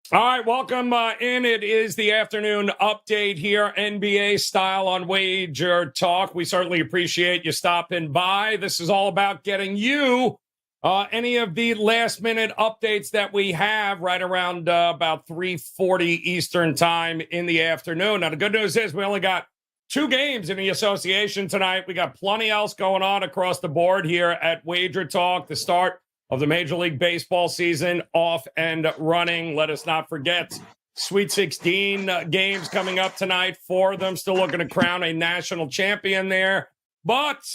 All right, welcome in. It is the afternoon update here, NBA style on Wager Talk. We certainly appreciate you stopping by. This is all about getting you any of the last-minute updates that we have right around about 3:40 Eastern time in the afternoon. Now, the good news is we only got 2 games in the association tonight. We got plenty else going on across the board here at Wager Talk. The start of the Major League Baseball season off and running. Let us not forget Sweet 16 games coming up tonight. 4 of them still looking to crown a national champion there. But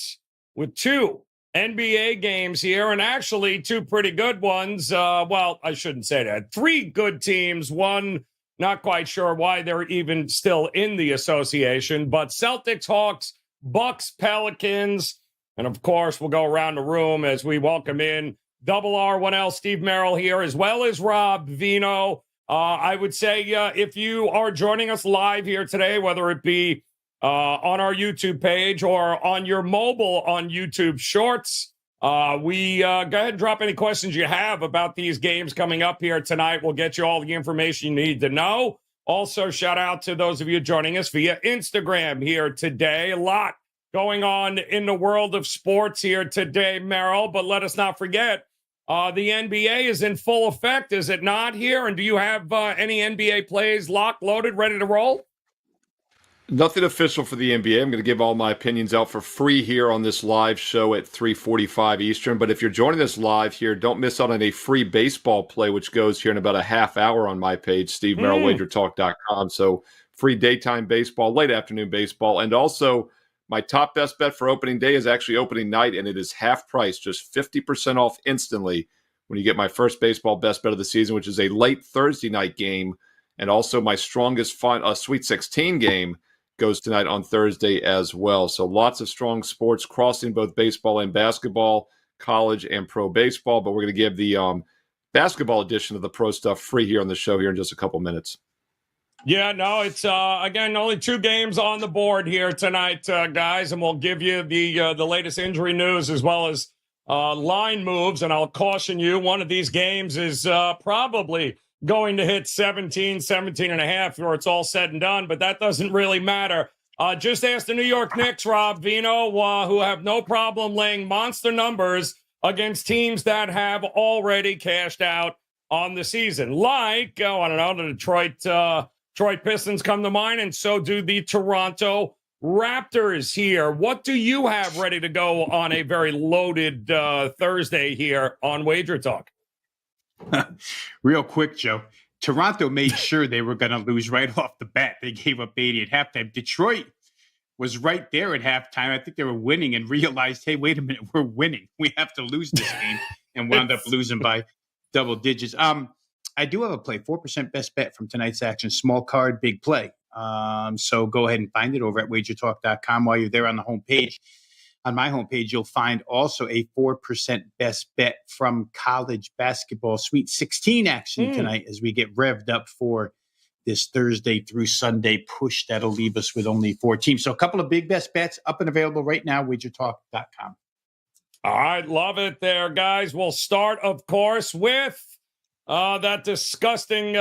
with 2 NBA games here, and actually 2 pretty good ones. Well, I shouldn't say that. 3 good teams. One, not quite sure why they're even still in the association. But Celtics, Hawks, Bucks, Pelicans. And, of course, we'll go around the room as we welcome in Double R1L, Steve Merril here, as well as Rob Vino. I would say if you are joining us live here today, whether it be on our YouTube page or on your mobile on YouTube Shorts, we go ahead and drop any questions you have about these games coming up here tonight. We'll get you all the information you need to know. Also, shout out to those of you joining us via Instagram here today. A lot going on in the world of sports here today, Merrill, but let us not forget, the NBA is in full effect, is it not here? And do you have any NBA plays locked, loaded, ready to roll? Nothing official for the NBA. I'm going to give all my opinions out for free here on this live show at 3:45 Eastern. But if you're joining us live here, don't miss out on a free baseball play, which goes here in about a half hour on my page, SteveMerril, WagerTalk.com. So free daytime baseball, late afternoon baseball, and also my top best bet for opening day is actually opening night, and it is half price, just 50% off instantly when you get my first baseball best bet of the season, which is a late Thursday night game, and also my strongest Sweet 16 game goes tonight on Thursday as well. So lots of strong sports crossing both baseball and basketball, college and pro baseball, but we're going to give the basketball edition of the pro stuff free here on the show here in just a couple minutes. Yeah, no, it's, again, only 2 games on the board here tonight, guys, and we'll give you the latest injury news as well as line moves, and I'll caution you, one of these games is probably going to hit 17 and a half before it's all said and done, but that doesn't really matter. Just ask the New York Knicks, Rob Vino, who have no problem laying monster numbers against teams that have already cashed out on the season. Like, I don't know, the Detroit Pistons come to mind, and so do the Toronto Raptors here. What do you have ready to go on a very loaded Thursday here on Wager Talk? Real quick, Joe. Toronto made sure they were going to lose right off the bat. They gave up 80 at halftime. Detroit was right there at halftime. I think they were winning and realized, hey, wait a minute, we're winning. We have to lose this game, and wound up losing by double digits. I do have a play, 4% best bet from tonight's action, small card, big play. So go ahead and find it over at wagertalk.com. While you're there on the homepage, on my homepage, you'll find also a 4% best bet from college basketball Sweet 16 action tonight as we get revved up for this Thursday through Sunday push that'll leave us with only 4 teams. So a couple of big best bets up and available right now, wagertalk.com. All right, love it there, guys. We'll start, of course, with that disgusting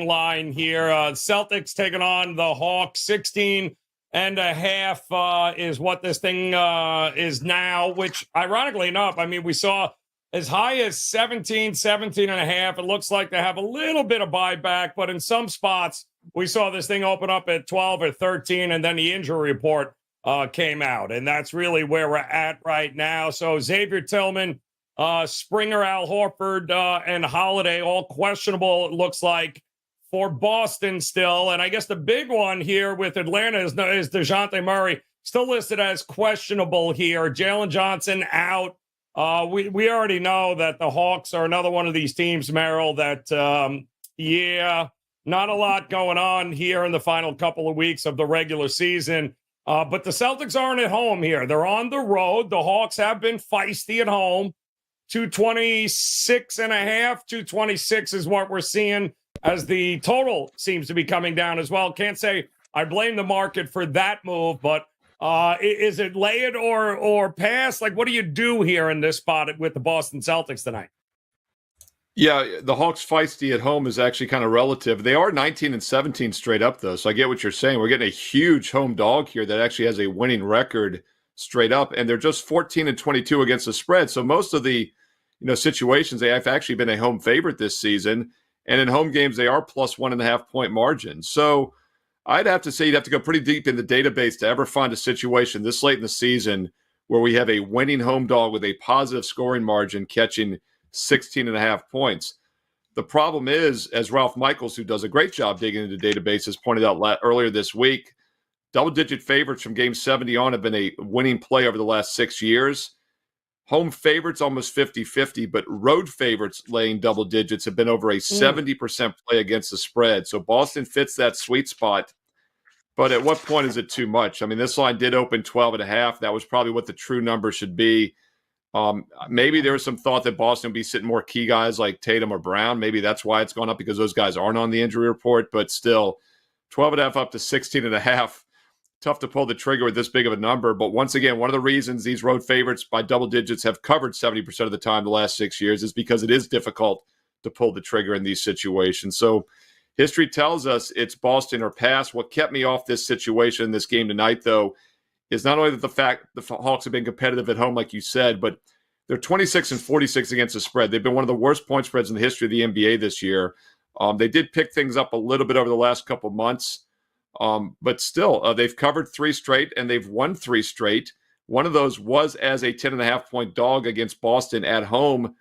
line here. Celtics taking on the Hawks. 16 and a half is what this thing is now, which ironically enough, I mean, we saw as high as 17 and a half. It looks like they have a little bit of buyback, but in some spots we saw this thing open up at 12 or 13, and then the injury report came out, and that's really where we're at right now. So Xavier Tillman, Springer, Al Horford, and Holiday all questionable, it looks like, for Boston still. And I guess the big one here with Atlanta is DeJounte Murray, still listed as questionable here. Jalen Johnson out. We already know that the Hawks are another one of these teams, Merrill, that, not a lot going on here in the final couple of weeks of the regular season. But the Celtics aren't at home here. They're on the road. The Hawks have been feisty at home. 226 and a half, 226 is what we're seeing as the total seems to be coming down as well. Can't say I blame the market for that move, but is it lay it or pass? Like, what do you do here in this spot with the Boston Celtics tonight? Yeah, the Hawks feisty at home is actually kind of relative. They are 19 and 17 straight up, though. So I get what you're saying. We're getting a huge home dog here that actually has a winning record straight up, and they're just 14 and 22 against the spread. So most of the situations they have actually been a home favorite this season, and in home games they are plus 1.5 point margin. So I'd have to say you'd have to go pretty deep in the database to ever find a situation this late in the season where we have a winning home dog with a positive scoring margin catching 16.5 points. The problem is, as Ralph Michaels, who does a great job digging into databases, pointed out earlier this week, double-digit favorites from game 70 on have been a winning play over the last 6 years. Home favorites almost 50-50, but road favorites laying double digits have been over a 70% play against the spread. So Boston fits that sweet spot. But at what point is it too much? I mean, this line did open 12.5. That was probably what the true number should be. Maybe there was some thought that Boston would be sitting more key guys like Tatum or Brown. Maybe that's why it's gone up, because those guys aren't on the injury report. But still, 12.5 up to 16.5. Tough to pull the trigger with this big of a number. But once again, one of the reasons these road favorites by double digits have covered 70% of the time the last 6 years is because it is difficult to pull the trigger in these situations. So history tells us it's Boston or pass. What kept me off this situation, this game tonight, though, is not only that the fact the Hawks have been competitive at home, like you said, but they're 26 and 46 against the spread. They've been one of the worst point spreads in the history of the NBA this year. They did pick things up a little bit over the last couple of months. But still, they've covered 3 straight and they've won 3 straight. One of those was as a 10.5 point dog against Boston at home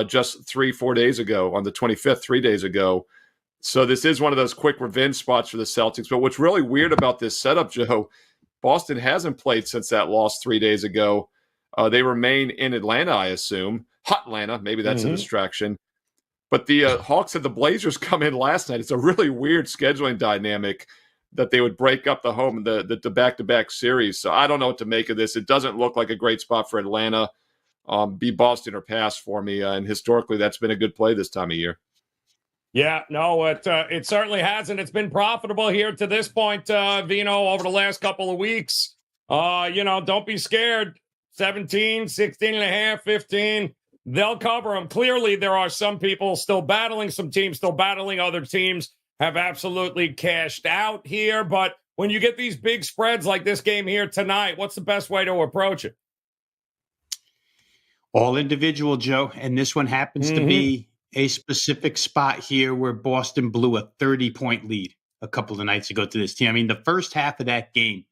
just 3-4 days ago, on the 25th, 3 days ago. So this is one of those quick revenge spots for the Celtics. But what's really weird about this setup, Joe, Boston hasn't played since that loss 3 days ago. They remain in Atlanta, I assume. Hot Atlanta, maybe that's a distraction. But the Hawks had the Blazers come in last night. It's a really weird scheduling dynamic that they would break up the home, the back-to-back series. So I don't know what to make of this. It doesn't look like a great spot for Atlanta. Be Boston or pass for me. And historically, that's been a good play this time of year. Yeah, no, it certainly hasn't. It's been profitable here to this point, Vino, over the last couple of weeks. Don't be scared. 17, 16.5, 15. They'll cover them. Clearly, there are some people still battling, some teams still battling. Other teams have absolutely cashed out here. But when you get these big spreads like this game here tonight, what's the best way to approach it? All individual, Joe. And this one happens to be a specific spot here where Boston blew a 30-point lead a couple of nights ago to this team. I mean, the first half of that game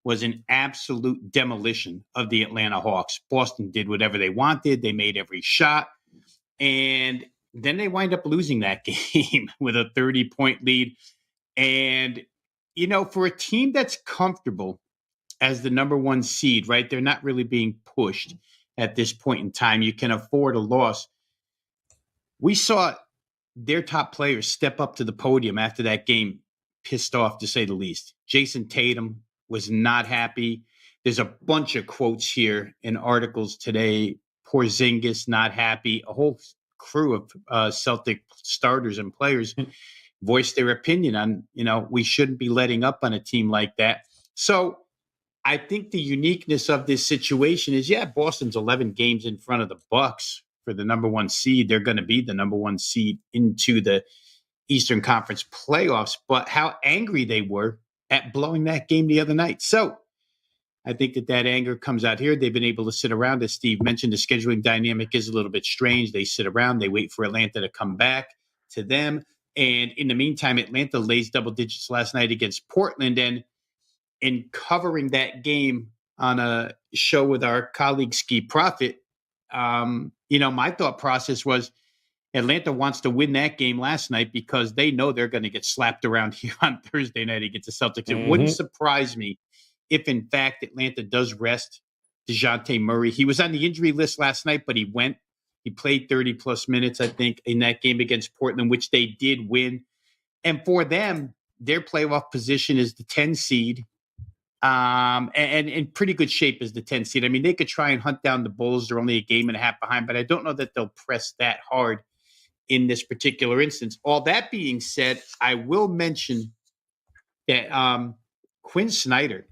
was an absolute demolition of the Atlanta Hawks. Boston did whatever they wanted. They made every shot. And then they wind up losing that game with a 30-point lead. And, for a team that's comfortable as the number 1 seed, right? They're not really being pushed at this point in time. You can afford a loss. We saw their top players step up to the podium after that game, pissed off to say the least. Jason Tatum was not happy. There's a bunch of quotes here in articles today. Porzingis not happy. A whole crew of Celtic starters and players voiced their opinion on, we shouldn't be letting up on a team like that. So I think the uniqueness of this situation is, Boston's 11 games in front of the Bucks for the number 1 seed. They're going to be the number 1 seed into the Eastern Conference playoffs, but how angry they were at blowing that game the other night. So I think that anger comes out here. They've been able to sit around. As Steve mentioned, the scheduling dynamic is a little bit strange. They sit around. They wait for Atlanta to come back to them. And in the meantime, Atlanta lays double digits last night against Portland. And in covering that game on a show with our colleague Ski Profit, my thought process was Atlanta wants to win that game last night because they know they're going to get slapped around here on Thursday night against the Celtics. It wouldn't surprise me if, in fact, Atlanta does rest DeJounte Murray. He was on the injury list last night, but he played 30-plus minutes, I think, in that game against Portland, which they did win. And for them, their playoff position is the 10 seed. And in pretty good shape as the 10 seed. I mean, they could try and hunt down the Bulls. They're only a game and a half behind, but I don't know that they'll press that hard in this particular instance. All that being said, I will mention that Quinn Snyder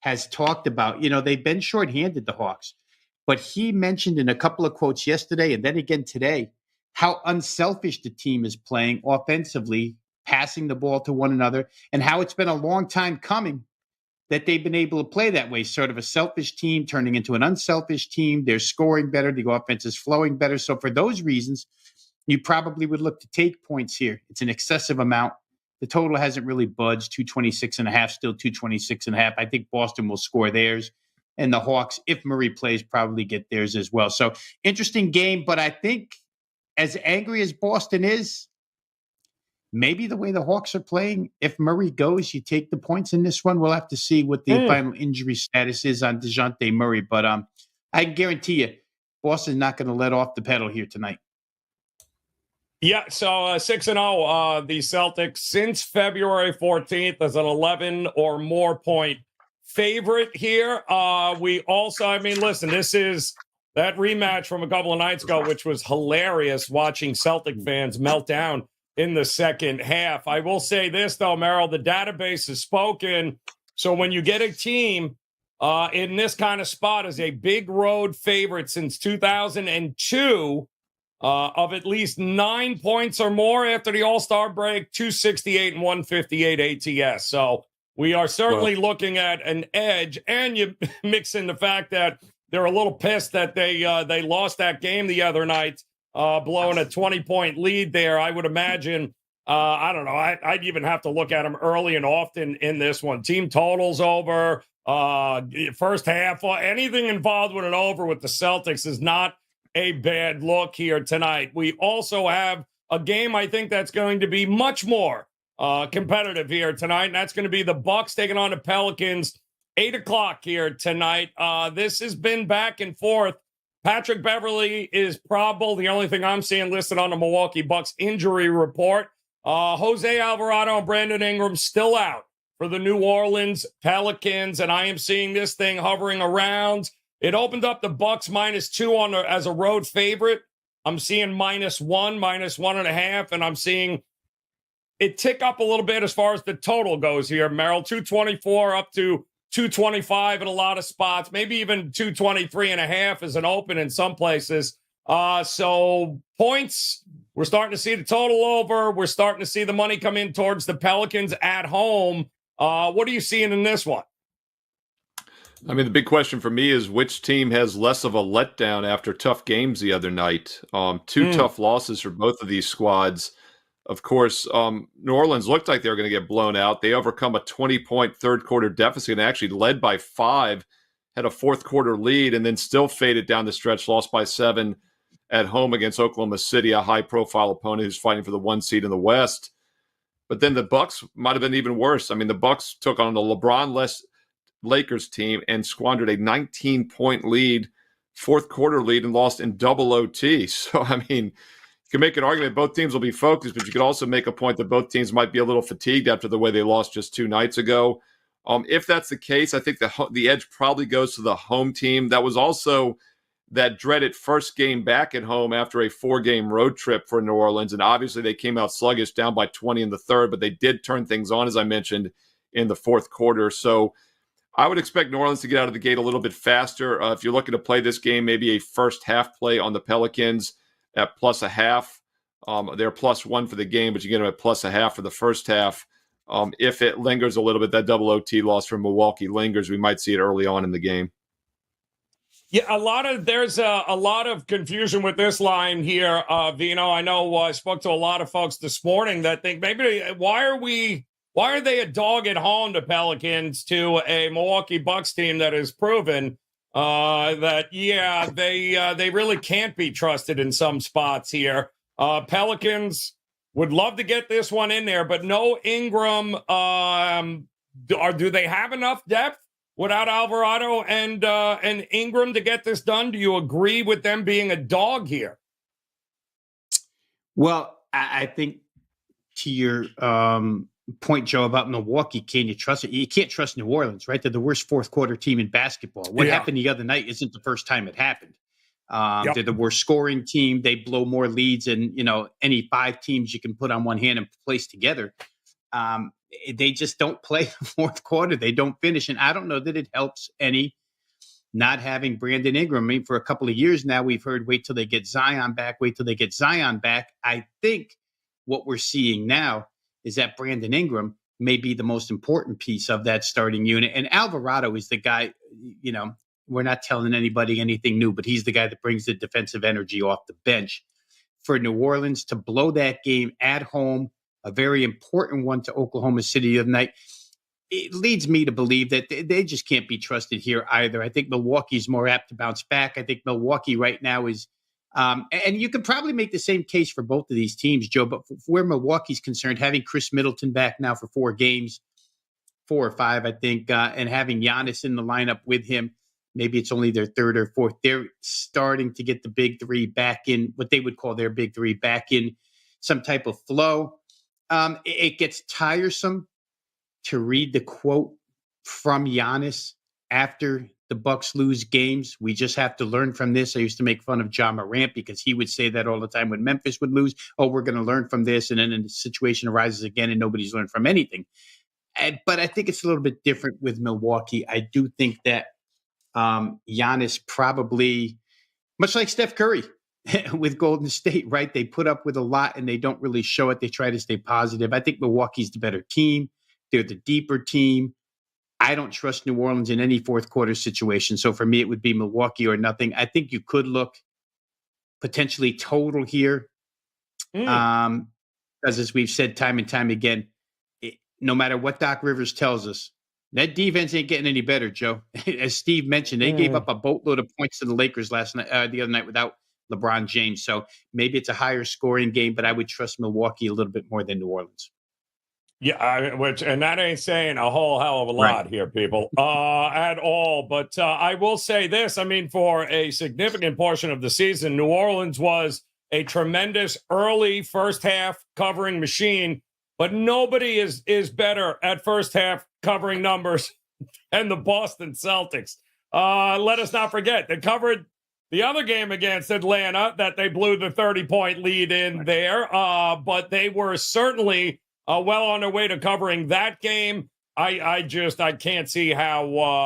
has talked about, they've been shorthanded, the Hawks, but he mentioned in a couple of quotes yesterday and then again today how unselfish the team is playing offensively, passing the ball to one another, and how it's been a long time coming that they've been able to play that way. Sort of a selfish team turning into an unselfish team. They're scoring better. The offense is flowing better. So for those reasons, you probably would look to take points here. It's an excessive amount. The total hasn't really budged. 226.5, still 226.5. I think Boston will score theirs. And the Hawks, if Murray plays, probably get theirs as well. So interesting game. But I think as angry as Boston is, maybe the way the Hawks are playing, if Murray goes, you take the points in this one. We'll have to see what the final injury status is on DeJounte Murray. But I can guarantee you, Boston's not going to let off the pedal here tonight. Yeah, so 6-0, the Celtics since February 14th as an 11 or more point favorite here. We also, I mean, listen, this is that rematch from a couple of nights ago, which was hilarious watching Celtic fans melt down in the second half. I will say this, though, Merril, the database has spoken. So when you get a team in this kind of spot as a big road favorite since 2002, of at least 9 points or more after the All-Star break, 268 and 158 ATS. So we are certainly looking at an edge, and you mix in the fact that they're a little pissed that they lost that game the other night, blowing a 20-point lead there. I would imagine, I don't know, I'd even have to look at them early and often in this one. Team totals over, first half, anything involved with an over with the Celtics is not a bad look here tonight. We also have a game I think that's going to be much more competitive here tonight, and that's going to be the Bucks taking on the Pelicans, 8 o'clock here tonight. This has been back and forth. Patrick Beverley is probable. The only thing I'm seeing listed on the Milwaukee Bucks injury report. Jose Alvarado and Brandon Ingram still out for the New Orleans Pelicans, and I am seeing this thing hovering around. It opened up the Bucks -2 as a road favorite. I'm seeing -1, -1.5, and I'm seeing it tick up a little bit as far as the total goes here, Merril. 224 up to 225 in a lot of spots, maybe even 223.5 as an open in some places. So points, we're starting to see the total over. We're starting to see the money come in towards the Pelicans at home. What are you seeing in this one? I mean, the big question for me is which team has less of a letdown after tough games the other night. Two tough losses for both of these squads. Of course, New Orleans looked like they were going to get blown out. They overcome a 20-point third-quarter deficit and actually led by 5, had a fourth-quarter lead, and then still faded down the stretch, lost by 7 at home against Oklahoma City, a high-profile opponent who's fighting for the 1 seed in the West. But then the Bucks might have been even worse. I mean, the Bucks took on the LeBron-less Lakers team and squandered a 19-point lead, fourth-quarter lead, and lost in double OT. So, I mean, you can make an argument both teams will be focused, but you could also make a point that both teams might be a little fatigued after the way they lost just 2 nights ago. If that's the case, I think the edge probably goes to the home team. That was also that dreaded first game back at home after a 4-game road trip for New Orleans, and obviously they came out sluggish, down by 20 in the third, but they did turn things on, as I mentioned, in the fourth quarter. So I would expect New Orleans to get out of the gate a little bit faster. If you're looking to play this game, maybe a first half play on the Pelicans at +0.5. They're +1 for the game, but you get them at +0.5 for the first half. If it lingers a little bit, that double OT loss from Milwaukee lingers, we might see it early on in the game. Yeah, there's a lot of confusion with this line here, Vino. I know I spoke to a lot of folks this morning that think maybe why are they a dog at home to Pelicans, to a Milwaukee Bucks team that has proven that they really can't be trusted in some spots here. Pelicans would love to get this one in there, but no Ingram. Do they have enough depth without Alvarado and Ingram to get this done? Do you agree with them being a dog here? Well, I think to your point, Joe, about Milwaukee, can you trust it? You can't trust New Orleans, right? They're the worst fourth quarter team in basketball. What happened the other night isn't the first time it happened. They're the worst scoring team. They blow more leads than, any 5 teams you can put on one hand and place together. They just don't play the fourth quarter. They don't finish. And I don't know that it helps any not having Brandon Ingram. I mean, for a couple of years now, we've heard, wait till they get Zion back, wait till they get Zion back. I think what we're seeing now is that Brandon Ingram may be the most important piece of that starting unit. And Alvarado is the guy, we're not telling anybody anything new, but he's the guy that brings the defensive energy off the bench. For New Orleans to blow that game at home, a very important one to Oklahoma City the other night, it leads me to believe that they just can't be trusted here either. I think Milwaukee's more apt to bounce back. I think Milwaukee right now is, and you could probably make the same case for both of these teams, Joe, but for where Milwaukee's concerned, having Chris Middleton back now for 4 games, 4 or 5, I think, and having Giannis in the lineup with him, maybe it's only their 3rd or 4th. They're starting to get the big 3 back in, what they would call their big 3 back in some type of flow. It gets tiresome to read the quote from Giannis after the Bucks lose games. We just have to learn from this. I used to make fun of John Morant because he would say that all the time when Memphis would lose. Oh, we're going to learn from this. And then the situation arises again and nobody's learned from anything. But I think it's a little bit different with Milwaukee. I do think that Giannis probably, much like Steph Curry with Golden State, right? They put up with a lot and they don't really show it. They try to stay positive. I think Milwaukee's the better team. They're the deeper team. I don't trust New Orleans in any fourth quarter situation. So for me, it would be Milwaukee or nothing. I think you could look potentially total here. Because as we've said time and time again, no matter what Doc Rivers tells us, that defense ain't getting any better, Joe. As Steve mentioned, they gave up a boatload of points to the Lakers the other night without LeBron James. So maybe it's a higher scoring game, but I would trust Milwaukee a little bit more than New Orleans. Yeah, and that ain't saying a whole hell of a lot here, people, at all. But I will say this. I mean, for a significant portion of the season, New Orleans was a tremendous early first half covering machine, but nobody is better at first half covering numbers than the Boston Celtics. Let us not forget, they covered the other game against Atlanta that they blew the 30-point lead in there, but they were certainly well on their way to covering that game. I can't see how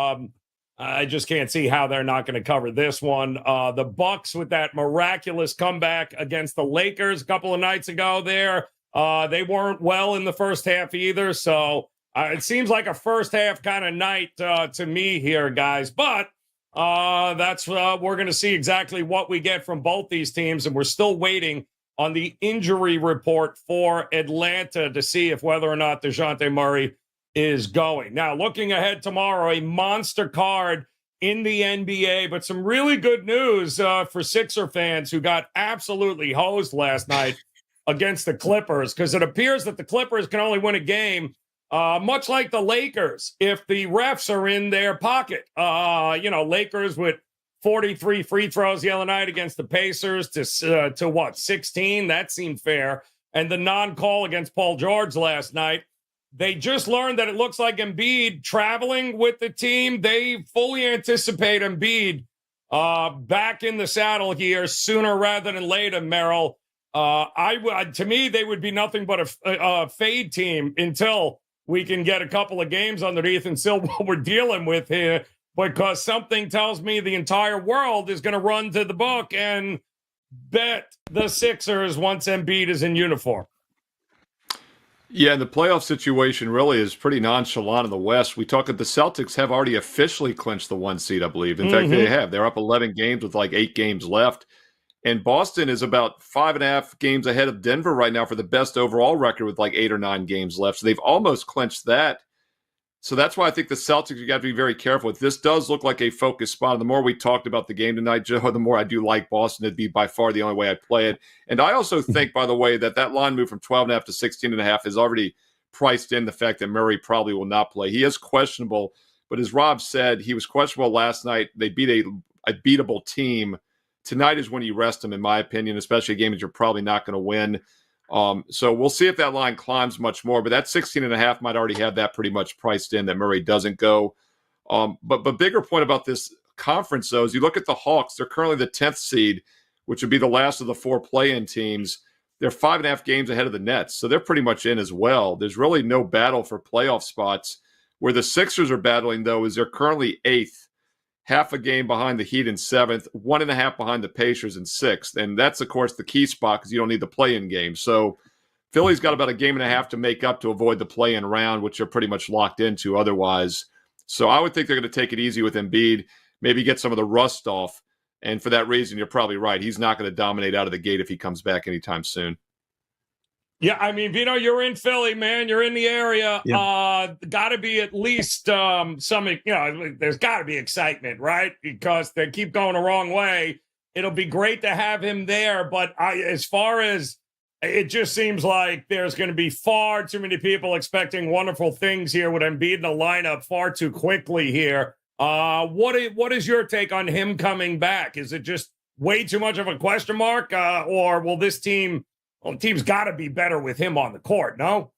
they're not going to cover this one. The Bucks with that miraculous comeback against the Lakers a couple of nights ago there, they weren't well in the first half either. So it seems like a first half kind of night to me here, guys. But that's we're going to see exactly what we get from both these teams, and we're still waiting on the injury report for Atlanta to see if whether or not DeJounte Murray is going. Now, looking ahead tomorrow, a monster card in the NBA, but some really good news for Sixer fans who got absolutely hosed last night against the Clippers, because it appears that the Clippers can only win a game, much like the Lakers, if the refs are in their pocket. Lakers with 43 free throws the other night against the Pacers to what, 16? That seemed fair. And the non-call against Paul George last night. They just learned that it looks like Embiid traveling with the team. They fully anticipate Embiid back in the saddle here sooner rather than later, Merril. To me, they would be nothing but a fade team until we can get a couple of games underneath and still what we're dealing with here. Because something tells me the entire world is going to run to the book and bet the Sixers once Embiid is in uniform. Yeah, and the playoff situation really is pretty nonchalant in the West. We talk that the Celtics have already officially clinched the 1 seed, I believe. In fact, they have. They're up 11 games with like 8 games left. And Boston is about 5.5 games ahead of Denver right now for the best overall record with like 8 or 9 games left. So they've almost clinched that. So that's why I think the Celtics, you got to be very careful with. This does look like a focus spot. And the more we talked about the game tonight, Joe, the more I do like Boston. It'd be by far the only way I play it. And I also think, by the way, that line move from 12.5 to 16.5 is already priced in the fact that Murray probably will not play. He is questionable, but as Rob said, he was questionable last night. They beat a beatable team. Tonight is when you rest him, in my opinion, especially a game that you're probably not going to win. So we'll see if that line climbs much more, but that 16.5 might already have that pretty much priced in that Murray doesn't go. But bigger point about this conference, though, is you look at the Hawks. They're currently the 10th seed, which would be the last of the 4 play-in teams. They're 5.5 games ahead of the Nets, so they're pretty much in as well. There's really no battle for playoff spots. Where the Sixers are battling, though, is they're currently 8th, half a game behind the Heat in 7th, 1.5 behind the Pacers in 6th. And that's, of course, the key spot because you don't need the play-in game. So Philly's got about a game and a half to make up to avoid the play-in round, which are pretty much locked into otherwise. So I would think they're going to take it easy with Embiid, maybe get some of the rust off. And for that reason, you're probably right. He's not going to dominate out of the gate if he comes back anytime soon. Yeah, I mean, Vito, you're in Philly, man. You're in the area. Yep. Got to be at least some, there's got to be excitement, right? Because they keep going the wrong way. It'll be great to have him there. But as far as it just seems like there's going to be far too many people expecting wonderful things here with Embiid in the lineup far too quickly here. What is your take on him coming back? Is it just way too much of a question mark? Or will this team... Well, the team's got to be better with him on the court, no?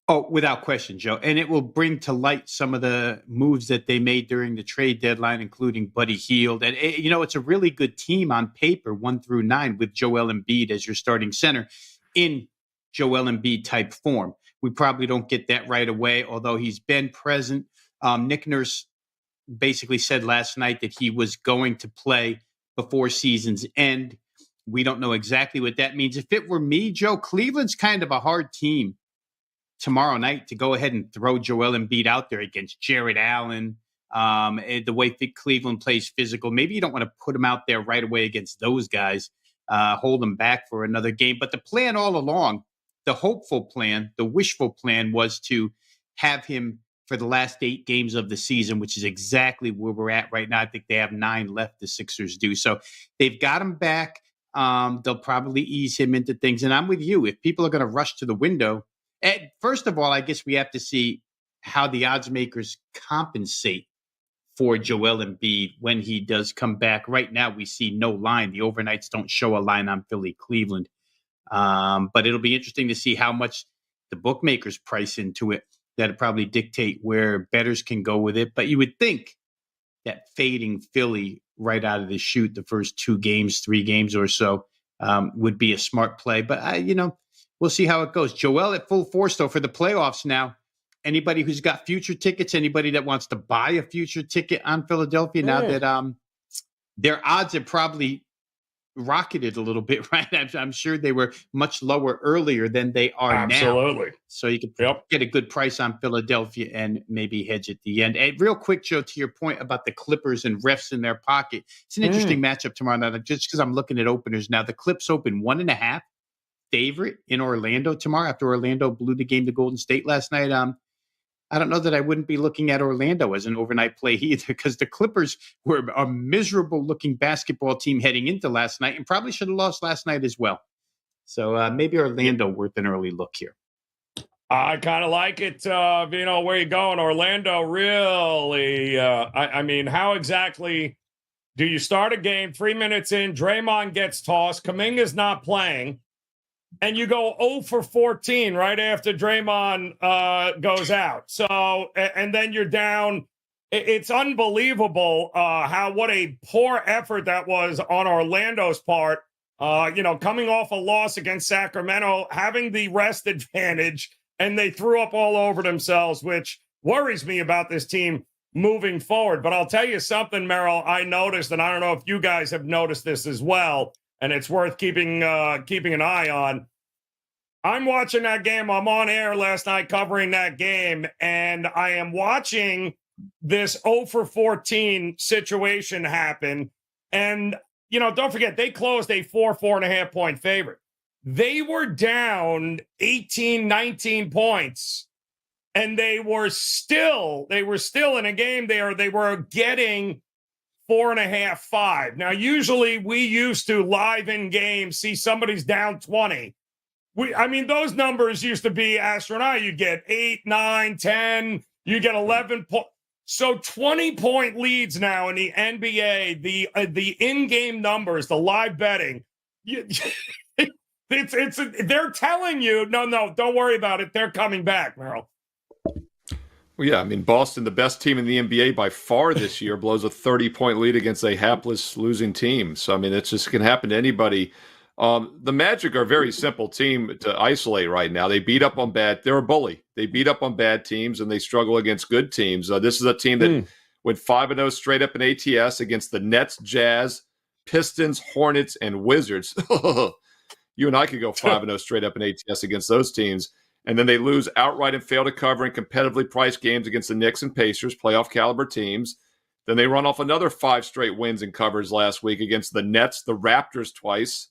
Oh, without question, Joe. And it will bring to light some of the moves that they made during the trade deadline, including Buddy Hield. And, it's a really good team on paper, 1 through 9, with Joel Embiid as your starting center in Joel Embiid type form. We probably don't get that right away, although he's been present. Nick Nurse basically said last night that he was going to play before season's end. We don't know exactly what that means. If it were me, Joe, Cleveland's kind of a hard team tomorrow night to go ahead and throw Joel Embiid out there against Jared Allen. The way Cleveland plays physical, maybe you don't want to put him out there right away against those guys, hold him back for another game. But the plan all along, the hopeful plan, the wishful plan was to have him for the last 8 games of the season, which is exactly where we're at right now. I think they have 9 left, the Sixers do. So they've got him back. They'll probably ease him into things. And I'm with you. If people are going to rush to the window, first of all, I guess we have to see how the odds makers compensate for Joel Embiid when he does come back. Right now, we see no line. The overnights don't show a line on Philly, Cleveland. But it'll be interesting to see how much the bookmakers price into it. That'll probably dictate where bettors can go with it. But you would think that fading Philly right out of the chute, the first 2 games, 3 games or so, would be a smart play. But, we'll see how it goes. Joel at full force, though, for the playoffs now. Anybody who's got future tickets, anybody that wants to buy a future ticket on Philadelphia now that their odds have probably rocketed a little bit, right? I'm sure they were much lower earlier than they are now. Absolutely. So you can get a good price on Philadelphia and maybe hedge at the end. And real quick, Joe, to your point about the Clippers and refs in their pocket, it's an interesting matchup tomorrow night. Just because I'm looking at openers now, the Clips open 1.5 favorite in Orlando tomorrow after Orlando blew the game to Golden State last night. I don't know that I wouldn't be looking at Orlando as an overnight play either, because the Clippers were a miserable-looking basketball team heading into last night and probably should have lost last night as well. So maybe Orlando worth an early look here. I kind of like it. Where you going? Orlando, really? I mean, how exactly do you start a game 3 minutes in? Draymond gets tossed. Kuminga's not playing. And you go 0 for 14 right after Draymond goes out. So, and then you're down. It's unbelievable what a poor effort that was on Orlando's part. Coming off a loss against Sacramento, having the rest advantage, and they threw up all over themselves, which worries me about this team moving forward. But I'll tell you something, Merril, I noticed, and I don't know if you guys have noticed this as well, and it's worth keeping an eye on. I'm watching that game. I'm on air last night covering that game, and I am watching this 0 for 14 situation happen. And, don't forget, they closed a 4.5 point favorite. They were down 18, 19 points, and they were still in a game there. They were getting 4.5, 5. Now, usually we used to live in games see somebody's down 20. Those numbers used to be astronomical. You get 8, 9, 10, you get 11 points. So 20-point leads now in the NBA, the in-game numbers, the live betting. They're telling you, no, don't worry about it. They're coming back, Merril. Well, yeah, Boston, the best team in the NBA by far this year, blows a 30-point lead against a hapless losing team. So, it's just can happen to anybody. The Magic are a very simple team to isolate right now. They beat up on they're a bully. They beat up on bad teams and they struggle against good teams. This is a team that went 5-0 straight up in ATS against the Nets, Jazz, Pistons, Hornets, and Wizards. You and I could go 5-0 straight up in ATS against those teams. And then they lose outright and fail to cover in competitively priced games against the Knicks and Pacers, playoff caliber teams. Then they run off another 5 straight wins and covers last week against the Nets, the Raptors twice,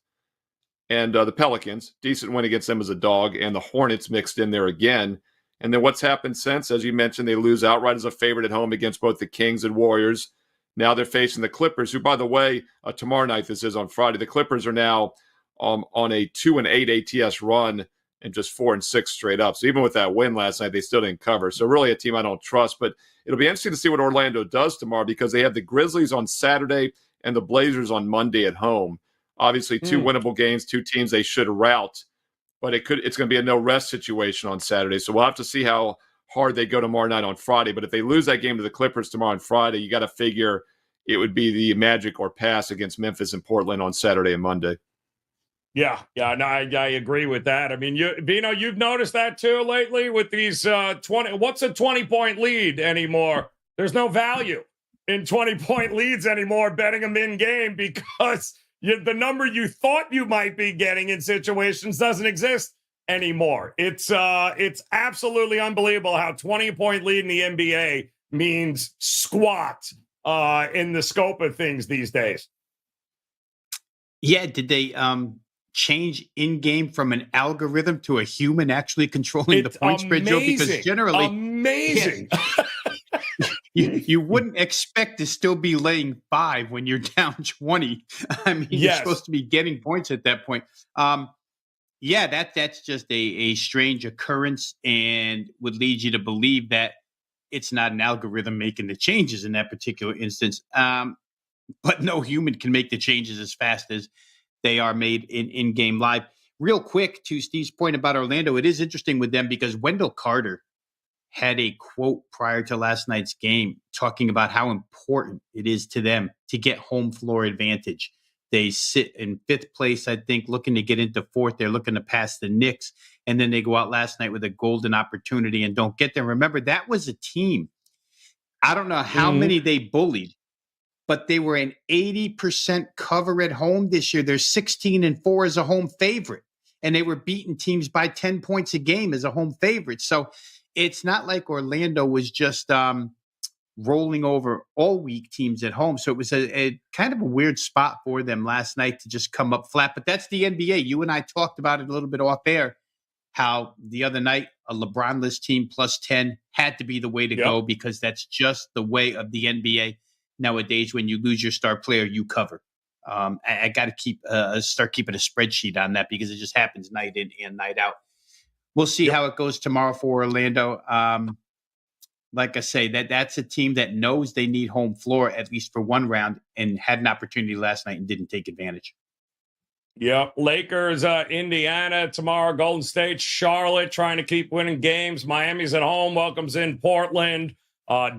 and the Pelicans. Decent win against them as a dog, and the Hornets mixed in there again. And then what's happened since? As you mentioned, they lose outright as a favorite at home against both the Kings and Warriors. Now they're facing the Clippers, who, by the way, tomorrow night, this is on Friday. The Clippers are now on a 2-8 ATS run and just 4-6 straight up. So even with that win last night, they still didn't cover. So really a team I don't trust. But it'll be interesting to see what Orlando does tomorrow, because they have the Grizzlies on Saturday and the Blazers on Monday at home. Obviously, 2 winnable games, 2 teams they should rout. But it's going to be a no-rest situation on Saturday. So we'll have to see how hard they go tomorrow night on Friday. But if they lose that game to the Clippers tomorrow on Friday, you got to figure it would be the Magic or pass against Memphis and Portland on Saturday and Monday. Yeah, no, I agree with that. I mean, Vino, you've noticed that too lately with these 20. What's a 20-point lead anymore? There's no value in 20-point leads anymore, betting them in game, because the number you thought you might be getting in situations doesn't exist anymore. It's absolutely unbelievable how 20-point lead in the NBA means squat in the scope of things these days. Yeah, did they change in-game from an algorithm to a human actually controlling the point spread, Joe? Because generally... Amazing. Yeah, you wouldn't expect to still be laying 5 when you're down 20. I mean, you're supposed to be getting points at that point. That's just a strange occurrence, and would lead you to believe that it's not an algorithm making the changes in that particular instance. But no human can make the changes as fast as they are made in-game live. Real quick, to Steve's point about Orlando, it is interesting with them because Wendell Carter had a quote prior to last night's game talking about how important it is to them to get home floor advantage. They sit in 5th place, I think, looking to get into 4th. They're looking to pass the Knicks. And then they go out last night with a golden opportunity and don't get there. Remember, that was a team. I don't know how many they bullied, but they were an 80% cover at home this year. They're 16-4 as a home favorite. And they were beating teams by 10 points a game as a home favorite. So it's not like Orlando was just rolling over all week teams at home. So it was a kind of a weird spot for them last night to just come up flat. But that's the NBA. You and I talked about it a little bit off air, how the other night a LeBron-less team plus 10 had to be the way to go, because that's just the way of the NBA nowadays. When you lose your star player, you cover. I got to start keeping a spreadsheet on that, because it just happens night in and night out. We'll see how it goes tomorrow for Orlando. Like I say, that's a team that knows they need home floor, at least for one round, and had an opportunity last night and didn't take advantage. Yep. Lakers, Indiana tomorrow, Golden State, Charlotte trying to keep winning games. Miami's at home, welcomes in Portland,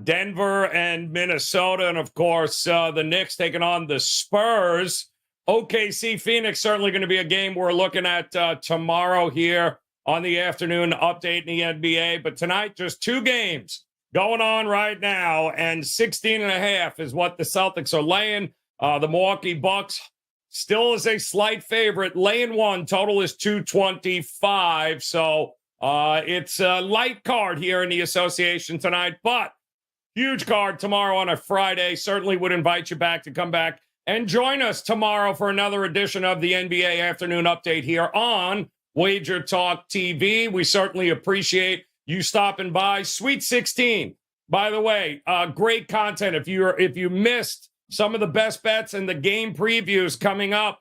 Denver and Minnesota. And of course, the Knicks taking on the Spurs. OKC Phoenix, certainly going to be a game we're looking at tomorrow here on the afternoon update in the NBA. But tonight, just 2 games going on right now, and 16.5 is what the Celtics are laying. The Milwaukee Bucks still is a slight favorite, laying 1. Total is 225. So it's a light card here in the association tonight, but huge card tomorrow on a Friday. Certainly would invite you back to come back and join us tomorrow for another edition of the NBA Afternoon Update here on WagerTalk TV. We certainly appreciate you stopping by. Sweet 16, by the way, great content. If you missed some of the best bets and the game previews coming up,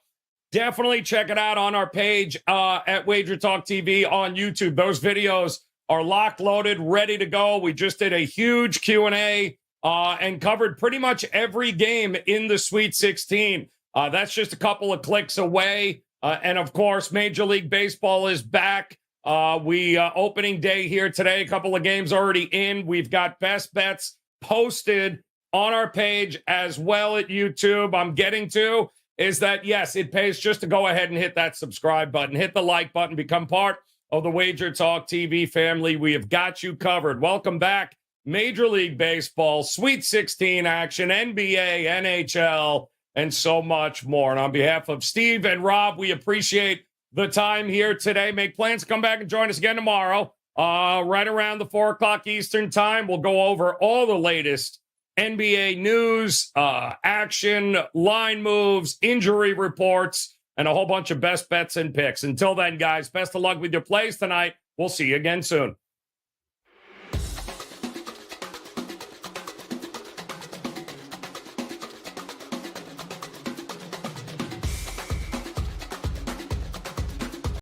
definitely check it out on our page at WagerTalk TV on YouTube. Those videos are locked, loaded, ready to go. We just did a huge Q&A and covered pretty much every game in the Sweet 16. That's just a couple of clicks away. And of course, Major League Baseball is back. We opening day here today, a couple of games already in. We've got best bets posted on our page as well at YouTube. I'm getting to is that, yes, it pays just to go ahead and hit that subscribe button, hit the like button, become part of the WagerTalk TV family. We have got you covered. Welcome back Major League Baseball, Sweet 16 action, NBA, NHL, and so much more. And on behalf of Steve and Rob, we appreciate the time here today. Make plans to come back and join us again tomorrow, right around the 4 o'clock Eastern time. We'll go over all the latest NBA news, action, line moves, injury reports, and a whole bunch of best bets and picks. Until then, guys, best of luck with your plays tonight. We'll see you again soon.